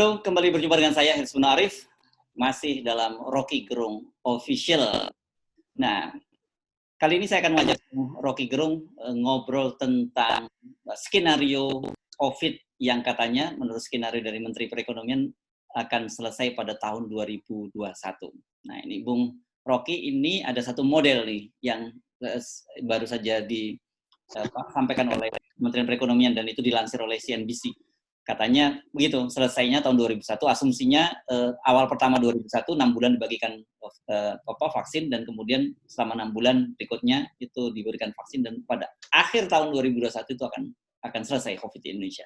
Halo, kembali berjumpa dengan saya Hirsman Arif, masih dalam Rocky Gerung Official. Nah, kali ini saya akan mengajak Rocky Gerung ngobrol tentang skenario COVID yang katanya menurut skenario dari Menteri Perekonomian akan selesai pada tahun 2021. Nah, ini Bung Rocky, ini ada satu model nih yang baru saja disampaikan oleh Kementerian Perekonomian dan itu dilansir oleh CNBC. Katanya begitu, selesainya tahun 2001, asumsinya awal pertama 2001, 6 bulan dibagikan vaksin, dan kemudian selama 6 bulan berikutnya itu diberikan vaksin, dan pada akhir tahun 2021 itu akan selesai COVID di Indonesia.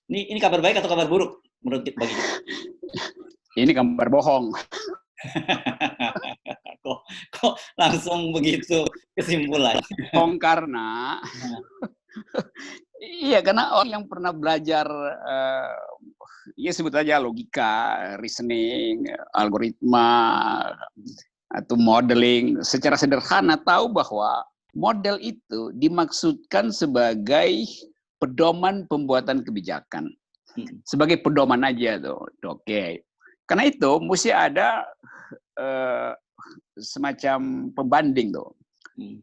Ini kabar baik atau kabar buruk menurut bagi kita? Ini kabar bohong. kok langsung begitu kesimpulan? Bohong karena iya, karena orang yang pernah belajar ya sebut aja logika, reasoning, algoritma atau modeling secara sederhana tahu bahwa model itu dimaksudkan sebagai pedoman pembuatan kebijakan. Sebagai pedoman aja tuh. Oke. Karena itu mesti ada semacam pembanding tuh.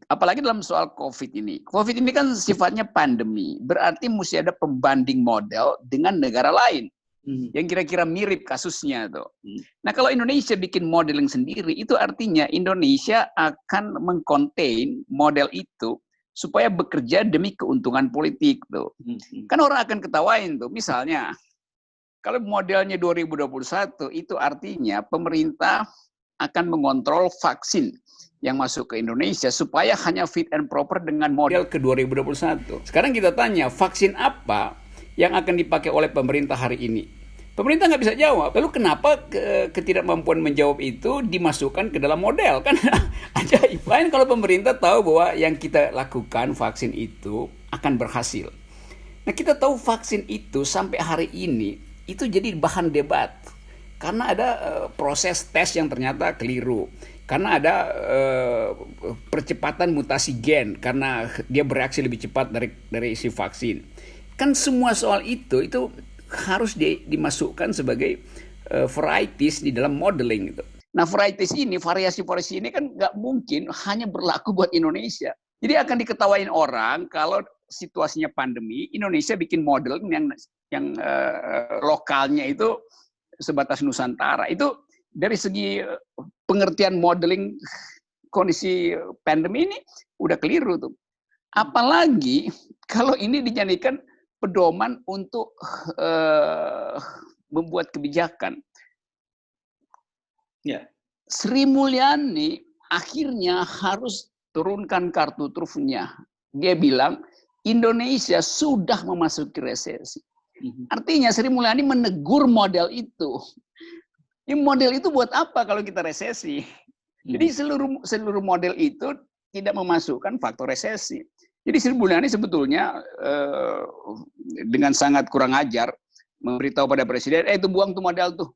Apalagi dalam soal COVID ini. COVID ini kan sifatnya pandemi. Berarti mesti ada pembanding model dengan negara lain. Yang kira-kira mirip kasusnya tuh. Nah, kalau Indonesia bikin modeling sendiri, itu artinya Indonesia akan mengcontain model itu supaya bekerja demi keuntungan politik tuh. Kan orang akan ketawain tuh. Misalnya, kalau modelnya 2021, itu artinya pemerintah akan mengontrol vaksin yang masuk ke Indonesia supaya hanya fit and proper dengan model ke 2021. Sekarang kita tanya, vaksin apa yang akan dipakai oleh pemerintah hari ini? Pemerintah nggak bisa jawab. Lalu kenapa ketidakmampuan menjawab itu dimasukkan ke dalam model? Kan ajaib. Lain kalau pemerintah tahu bahwa yang kita lakukan vaksin itu akan berhasil. Nah, kita tahu vaksin itu sampai hari ini itu jadi bahan debat. Karena ada proses tes yang ternyata keliru. Karena ada percepatan mutasi gen, karena dia bereaksi lebih cepat dari si vaksin. Kan semua soal itu harus dimasukkan sebagai varieties di dalam modeling itu. Nah, varieties ini, variasi-variasi ini kan nggak mungkin hanya berlaku buat Indonesia. Jadi akan diketawain orang kalau situasinya pandemi, Indonesia bikin model yang lokalnya itu sebatas Nusantara. Itu dari segi pengertian modeling kondisi pandemi ini udah keliru tuh. Apalagi kalau ini dijadikan pedoman untuk membuat kebijakan. Ya. Sri Mulyani akhirnya harus turunkan kartu trufnya. Dia bilang Indonesia sudah memasuki resesi. Artinya Sri Mulyani menegur model itu. Ini model itu buat apa kalau kita resesi? Jadi seluruh model itu tidak memasukkan faktor resesi. Jadi Sri Mulyani sebetulnya dengan sangat kurang ajar memberitahu pada presiden, itu buang tuh model tuh,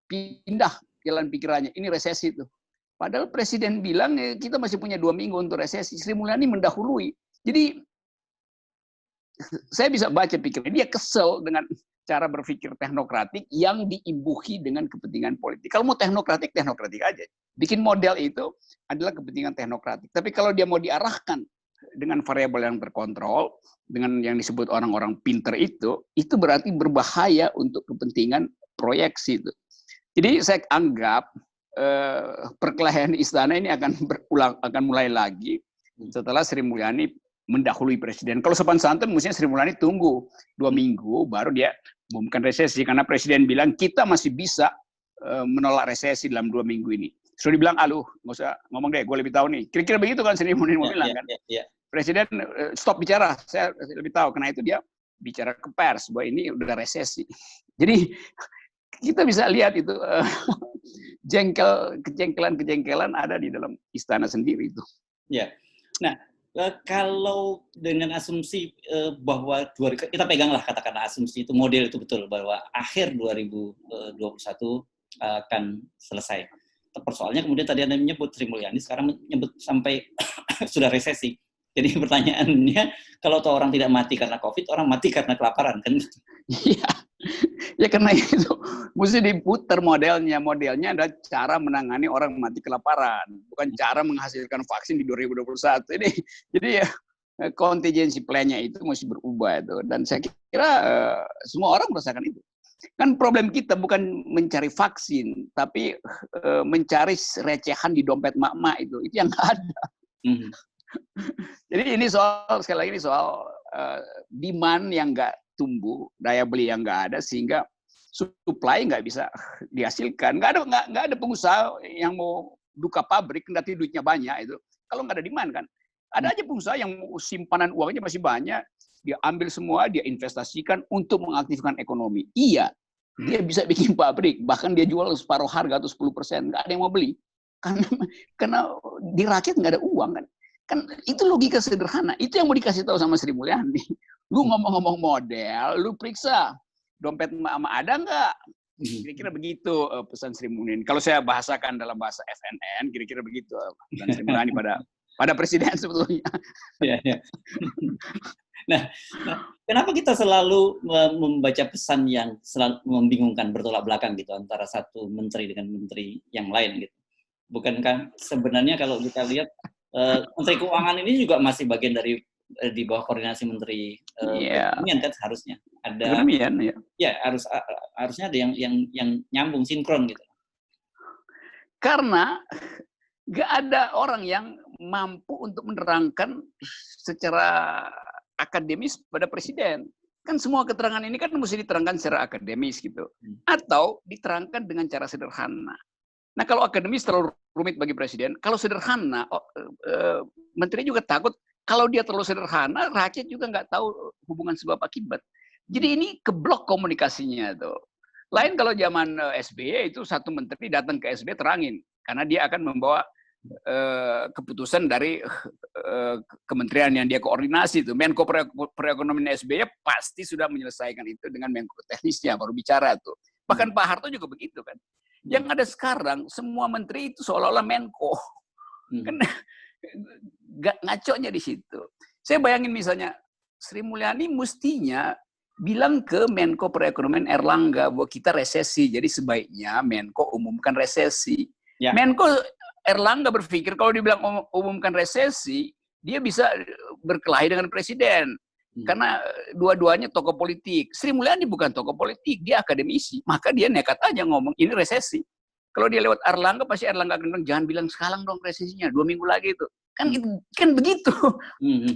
pindah jalan pikirannya, ini resesi tuh. Padahal presiden bilang kita masih punya 2 minggu untuk resesi. Sri Mulyani mendahului. Jadi saya bisa baca pikirannya, dia kesel dengan cara berpikir teknokratik yang diimbuhi dengan kepentingan politik. Kalau mau teknokratik aja. Bikin model itu adalah kepentingan teknokratik. Tapi kalau dia mau diarahkan dengan variabel yang terkontrol, dengan yang disebut orang-orang pinter itu berarti berbahaya untuk kepentingan proyeksi itu. Jadi saya anggap perkelahian istana ini akan mulai lagi setelah Sri Mulyani mendahului presiden. Kalau sopan santun mestinya Sri Mulyani tunggu 2 minggu baru dia umumkan resesi, karena presiden bilang kita masih bisa menolak resesi dalam 2 minggu ini. Sudah dibilang, aluh nggak usah ngomong deh, gue lebih tahu nih. Kira-kira begitu kan Sri Mulyani bilang kan. Presiden stop bicara, saya lebih tahu. Karena itu dia bicara ke pers bahwa ini udah resesi. Jadi kita bisa lihat itu kejengkelan ada di dalam istana sendiri itu. Ya. Nah, kalau dengan asumsi bahwa kita peganglah katakanlah asumsi itu, model itu betul bahwa akhir 2021 akan selesai. Persoalannya kemudian tadi Anda menyebut Sri Mulyani sekarang menyebut sampai sudah resesi. Jadi pertanyaannya, kalau orang tidak mati karena COVID, orang mati karena kelaparan kan? Iya. Ya karena itu Mesti diputar modelnya. Modelnya adalah cara menangani orang mati kelaparan, bukan cara menghasilkan vaksin di 2021. Jadi ya contingency plan-nya itu mesti berubah itu. Dan saya kira semua orang merasakan itu. Kan problem kita bukan mencari vaksin, tapi mencari recehan di dompet mak-mak itu yang nggak ada. Jadi ini sekali lagi ini soal demand yang nggak tumbuh, daya beli yang nggak ada, sehingga supply nggak bisa dihasilkan. Nggak ada pengusaha yang mau buka pabrik, kendati duitnya banyak itu. Kalau nggak ada demand kan, ada aja pengusaha yang simpanan uangnya masih banyak, dia ambil semua, dia investasikan untuk mengaktifkan ekonomi. Iya, dia bisa bikin pabrik, bahkan dia jual separuh harga atau 10%, nggak ada yang mau beli. Karena di rakyat nggak ada uang kan. Kan itu logika sederhana. Itu yang mau dikasih tahu sama Sri Mulyani. Lu ngomong-ngomong model, lu periksa dompet mama ada nggak? Kira-kira begitu pesan Sri Mulyani. Kalau saya bahasakan dalam bahasa FNN, kira-kira begitu pesan Sri Mulyani pada presiden sebetulnya. Ya, ya. Nah, kenapa kita selalu membaca pesan yang selalu membingungkan, bertolak belakang gitu antara satu menteri dengan menteri yang lain gitu? Bukankah sebenarnya kalau kita lihat Menteri Keuangan ini juga masih bagian dari di bawah koordinasi Menteri Perekonomian kan seharusnya ada. Ya harusnya ada yang nyambung sinkron gitu. Karena nggak ada orang yang mampu untuk menerangkan secara akademis pada presiden. Kan semua keterangan ini kan mesti diterangkan secara akademis gitu. Atau diterangkan dengan cara sederhana. Nah kalau akademis terlalu rumit bagi presiden, kalau sederhana, menteri juga takut kalau dia terlalu sederhana, rakyat juga nggak tahu hubungan sebab akibat. Jadi ini keblok komunikasinya tuh. Lain kalau zaman SBY itu satu menteri datang ke SBY terangin, karena dia akan membawa keputusan dari kementerian yang dia koordinasi itu. Menko Perekonomian SBY pasti sudah menyelesaikan itu dengan Menko teknisnya baru bicara tuh. Bahkan Pak Harto juga begitu kan. Yang ada sekarang semua menteri itu seolah-olah Menko. Kan ngaconya di situ. Saya bayangin misalnya Sri Mulyani mestinya bilang ke Menko Perekonomian Erlangga bahwa kita resesi, jadi sebaiknya Menko umumkan resesi. Ya. Menko Erlangga berpikir kalau dibilang umumkan resesi, dia bisa berkelahi dengan presiden. Karena dua-duanya tokoh politik. Sri Mulyani bukan tokoh politik, dia akademisi. Maka dia nekat aja ngomong, ini resesi. Kalau dia lewat Erlangga, pasti Erlangga akan bilang, jangan bilang sekarang dong resesinya, 2 minggu lagi itu. Kan begitu.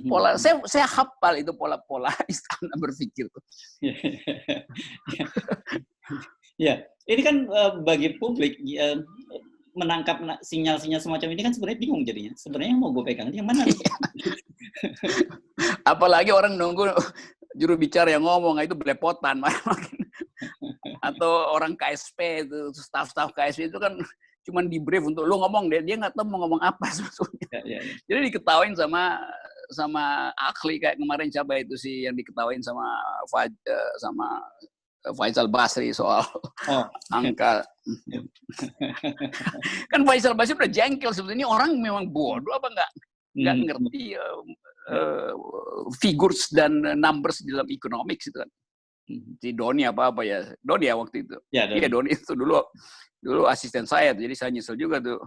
Pola saya hafal itu pola-pola istana berpikir tuh. Ya, ini kan bagi publik menangkap sinyal-sinyal semacam ini kan sebenarnya bingung jadinya. Sebenarnya yang mau gue pegang yang mana? Apalagi orang nunggu juru bicara yang ngomong itu belepotan. Atau orang KSP itu, staf-staf KSP itu kan cuma di brief untuk lu ngomong dia nggak tahu mau ngomong apa sebetulnya. Jadi diketawain sama ahli kayak kemarin siapa itu sih yang diketawain sama Faisal Basri soal angka. Kan Faisal Basri udah jengkel sebetulnya, orang memang bodoh apa nggak ngerti figures dan numbers dalam economics itu kan. Si Doni apa ya, Doni ya waktu itu. Iya Doni itu dulu asisten saya, jadi saya nyesel juga tuh.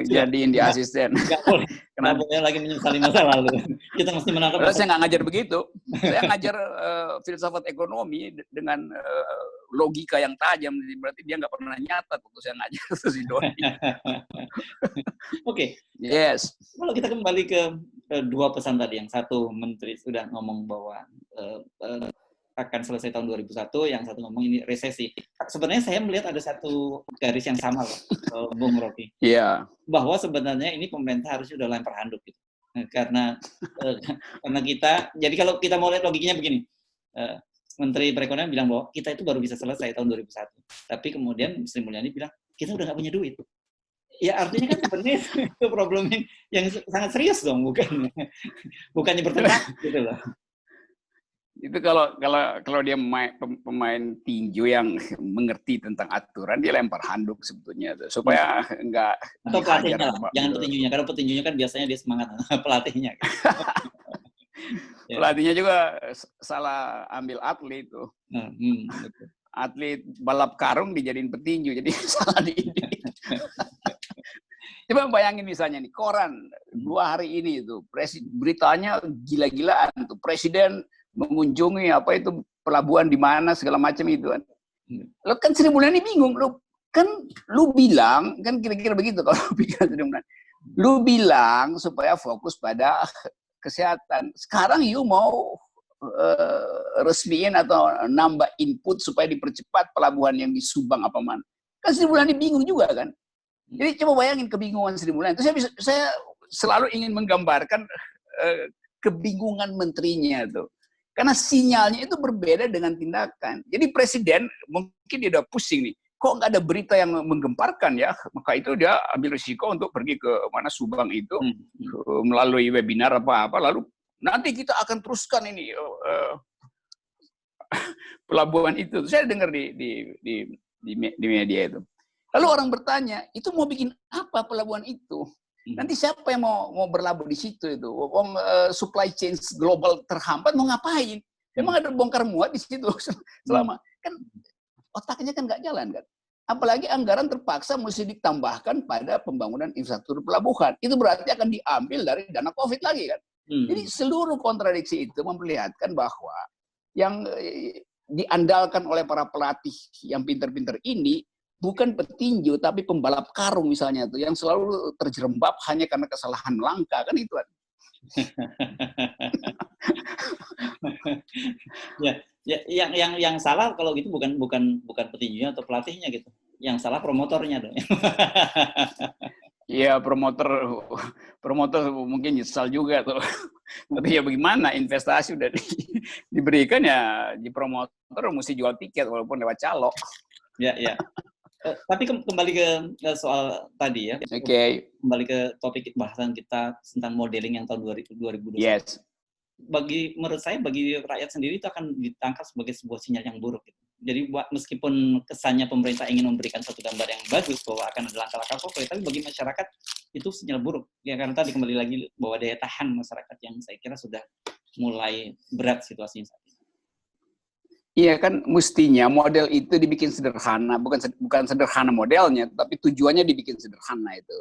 Jadiin dia asisten. Kenapa boleh lagi menyesali masa lalu? Kita mesti menangkap. Saya nggak ngajar begitu. Saya ngajar filsafat ekonomi dengan logika yang tajam. Berarti dia nggak pernah nyatat waktu saya ngajar si Doni. Oke. Yes. Kalau kita kembali ke dua pesan tadi, yang satu menteri sudah ngomong bahwa akan selesai tahun 2001, yang satu ngomong ini resesi. Sebenarnya saya melihat ada satu garis yang sama loh, Bung Rocky. Iya. Bahwa sebenarnya ini pemerintah harus sudah lempar handuk gitu. Karena kita, jadi kalau kita mau lihat logikanya begini, Menteri Perekonomian bilang bahwa kita itu baru bisa selesai tahun 2001. Tapi kemudian Sri Mulyani bilang, kita udah nggak punya duit. Ya artinya kan sebenarnya itu problem yang sangat serius dong, bukannya bertentangan gitu loh. Itu kalau dia pemain tinju yang mengerti tentang aturan, dia lempar handuk sebetulnya supaya enggak. Atau pelatihnya lah, jangan petinjunya. Karena petinjunya kan biasanya dia semangat pelatihnya. Pelatihnya juga salah ambil atlet tuh. Atlet balap karung dijadiin petinju, jadi salah dididik. Coba bayangin misalnya nih, koran 2 hari ini itu beritanya gila-gilaan tuh, presiden mengunjungi apa itu pelabuhan di mana segala macam itu kan. Lo kan Sri Mulyani bingung, lu bilang kan kira-kira begitu kalau pikir Sri Mulyani. Lu bilang supaya fokus pada kesehatan. Sekarang you mau resmiin atau nambah input supaya dipercepat pelabuhan yang di Subang apa mana. Kan Sri Mulyani bingung juga kan. Jadi coba bayangin kebingungan Sri Mulyani. Terus saya selalu ingin menggambarkan kebingungan menterinya tuh. Karena sinyalnya itu berbeda dengan tindakan. Jadi presiden mungkin dia udah pusing nih. Kok nggak ada berita yang menggemparkan ya? Maka itu dia ambil risiko untuk pergi ke mana Subang itu melalui webinar apa-apa. Lalu nanti kita akan teruskan ini pelabuhan itu. Saya dengar di media itu. Lalu orang bertanya, itu mau bikin apa pelabuhan itu? Nanti siapa yang mau berlabuh di situ itu? Supply chain global terhambat mau ngapain? Memang ada bongkar muat di situ selama kan otaknya kan nggak jalan kan? Apalagi anggaran terpaksa mesti ditambahkan pada pembangunan infrastruktur pelabuhan. Itu berarti akan diambil dari dana COVID lagi kan? Jadi seluruh kontradiksi itu memperlihatkan bahwa yang diandalkan oleh para pelatih yang pinter-pinter ini bukan petinju tapi pembalap karung misalnya tuh yang selalu terjerembab hanya karena kesalahan langkah kan itu. Ya, yang salah kalau gitu bukan petinjunya atau pelatihnya gitu. Yang salah promotornya dong. Iya, promotor mungkin nyesal juga tuh. Tapi ya bagaimana, investasi udah diberikan ya di promotor mesti jual tiket walaupun lewat calo. Ya. Tapi kembali ke soal tadi ya. Oke. Kembali ke topik bahasan kita tentang modeling yang tahun 2020. Yes. Menurut saya bagi rakyat sendiri itu akan ditangkap sebagai sebuah sinyal yang buruk. Jadi meskipun kesannya pemerintah ingin memberikan satu gambar yang bagus bahwa akan ada langkah-langkah konkret, tapi bagi masyarakat itu sinyal buruk. Ya karena tadi kembali lagi bahwa daya tahan masyarakat yang saya kira sudah mulai berat situasinya saat ini. Iya kan mestinya model itu dibikin sederhana, bukan sederhana modelnya, tapi tujuannya dibikin sederhana itu.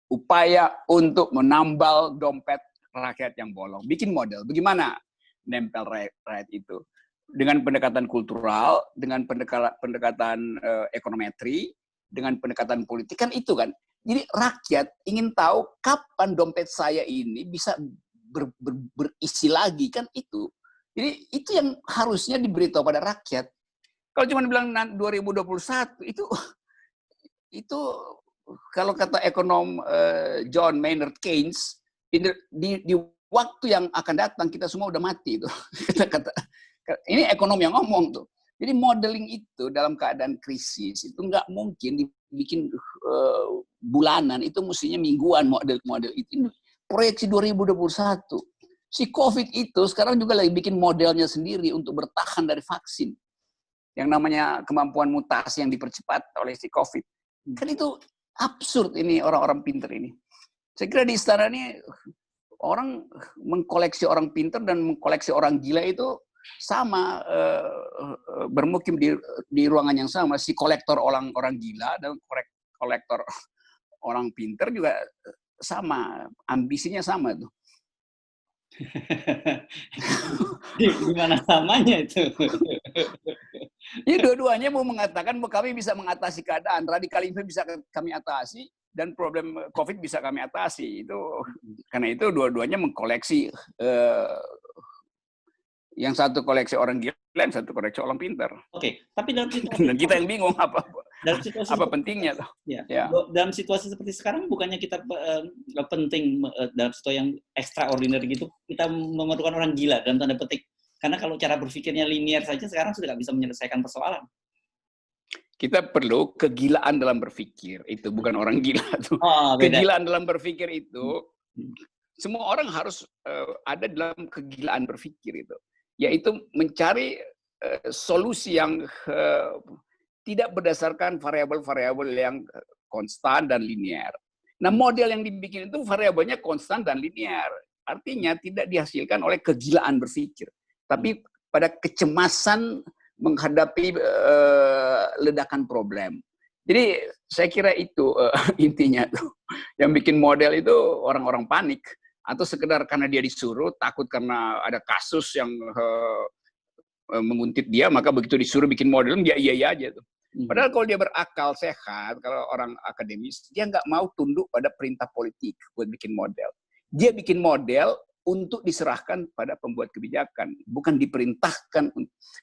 Upaya untuk menambal dompet rakyat yang bolong. Bikin model, bagaimana nempel rakyat itu? Dengan pendekatan kultural, dengan pendekatan ekonometri, dengan pendekatan politik, kan itu kan. Jadi rakyat ingin tahu kapan dompet saya ini bisa berisi lagi, kan itu. Jadi itu yang harusnya diberitahu pada rakyat. Kalau cuma bilang 2021 itu kalau kata ekonom John Maynard Keynes di waktu yang akan datang kita semua udah mati itu. Ini ekonom yang ngomong tuh. Jadi modeling itu dalam keadaan krisis itu nggak mungkin dibikin bulanan, itu mestinya mingguan model itu. Proyeksi 2021. Si COVID itu sekarang juga lagi bikin modelnya sendiri untuk bertahan dari vaksin. Yang namanya kemampuan mutasi yang dipercepat oleh si COVID. Kan itu absurd ini orang-orang pinter ini. Saya kira di istana ini orang mengkoleksi orang pinter dan mengkoleksi orang gila itu sama, bermukim di ruangan yang sama. Si kolektor orang gila dan kolektor orang pinter juga sama, ambisinya sama tuh. Gimana samanya itu? Ini dua-duanya mau mengatakan bahwa kami bisa mengatasi keadaan, radikalisme bisa kami atasi, dan problem COVID bisa kami atasi. Itu karena itu dua-duanya mengkoleksi, yang satu koleksi orang gila, yang satu koleksi orang pintar. Oke, tapi dalam situasi dan kita yang bingung apa pentingnya tuh. Ya. Dalam situasi seperti sekarang bukannya kita penting dalam situasi yang extraordinary gitu, kita memerlukan orang gila dalam tanda petik. Karena kalau cara berpikirnya linear saja sekarang sudah nggak bisa menyelesaikan persoalan. Kita perlu kegilaan dalam berpikir, itu bukan orang gila tuh. Kegilaan dalam berpikir itu semua orang harus ada dalam kegilaan berpikir itu, yaitu mencari solusi yang tidak berdasarkan variabel-variabel yang konstan dan linear. Nah, model yang dibikin itu variabelnya konstan dan linear. Artinya tidak dihasilkan oleh kegilaan berpikir, tapi pada kecemasan menghadapi ledakan problem. Jadi saya kira itu intinya tuh. Yang bikin model itu orang-orang panik atau sekedar karena dia disuruh, takut karena ada kasus yang menguntit dia, maka begitu disuruh bikin model dia iya aja tuh. Padahal kalau dia berakal sehat, kalau orang akademis, dia nggak mau tunduk pada perintah politik buat bikin model. Dia bikin model untuk diserahkan pada pembuat kebijakan, bukan diperintahkan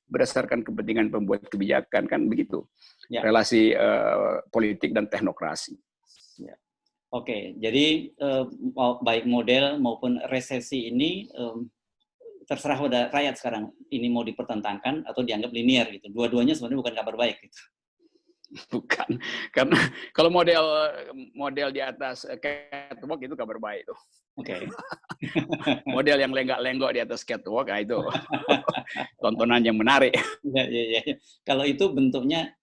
berdasarkan kepentingan pembuat kebijakan, kan begitu. Ya. Relasi politik dan teknokrasi. Ya. Oke, jadi baik model maupun resesi ini terserah pada rakyat sekarang. Ini mau dipertentangkan atau dianggap linear gitu. Dua-duanya sebenarnya bukan kabar baik gitu. Bukan, karena kalau model di atas catwalk itu kabar baik tuh. Oke. Model yang lenggak-lenggok di atas catwalk, itu tontonan yang menarik. Ya. Kalau itu bentuknya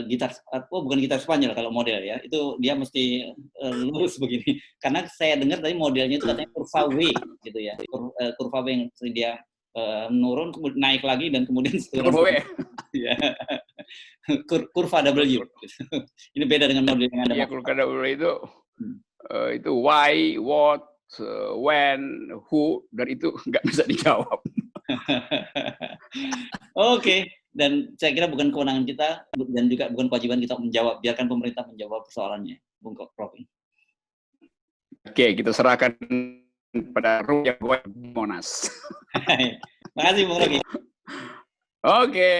gitar, bukan gitar Spanyol kalau model ya, itu dia mesti lurus begini. Karena saya dengar tadi modelnya itu katanya kurva W gitu ya, kurva W yang dia menurun, naik lagi dan kemudian kurva W. Ya. Kurva W. Ini beda dengan model yang Anda. Iya, kurva W itu why, what, when, who, dan itu nggak bisa dijawab. Oke. Dan saya kira bukan kewenangan kita dan juga bukan kewajiban kita menjawab. Biarkan pemerintah menjawab persoalannya, Bung Prof. Oke, kita serahkan pada Rupiah Monas. Terima kasih, Bung Rocky. Oke.